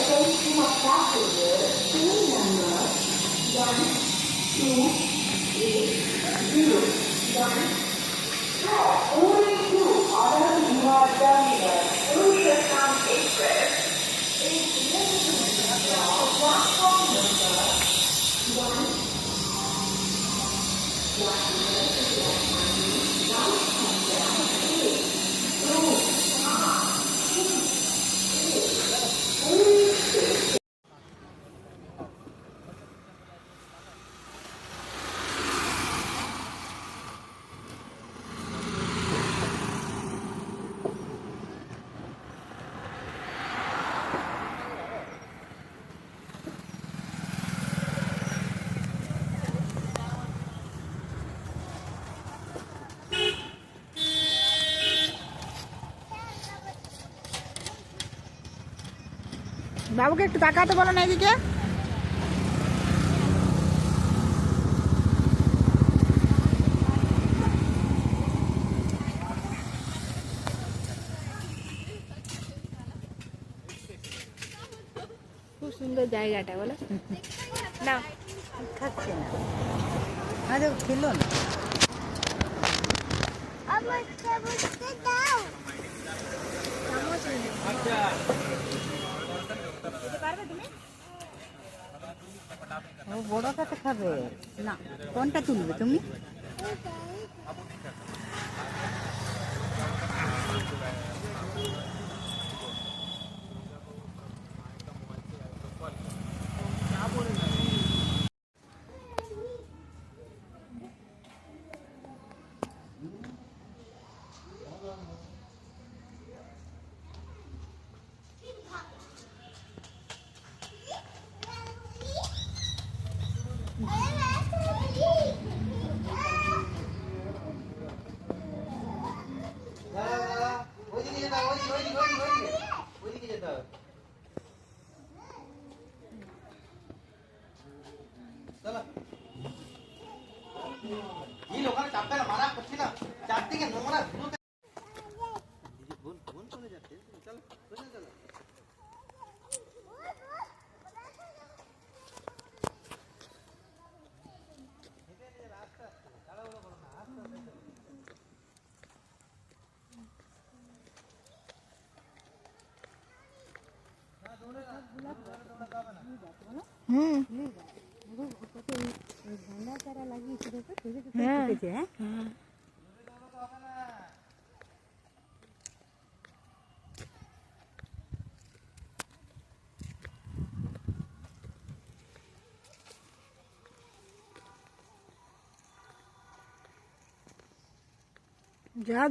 Attention of passengers, train number 12801. Moving to Anand Vihar Terminal, Urushatam Express is delivering from platform number 1. বাবুকে একটু তাকাতে বলো না এদিকে। খুব সুন্দর জায়গাটা বলো না। খাচ্ছে না, আরে খেলো না। ও বড় কাছে খাবে না, কোনটা তুলবে তুমি? যা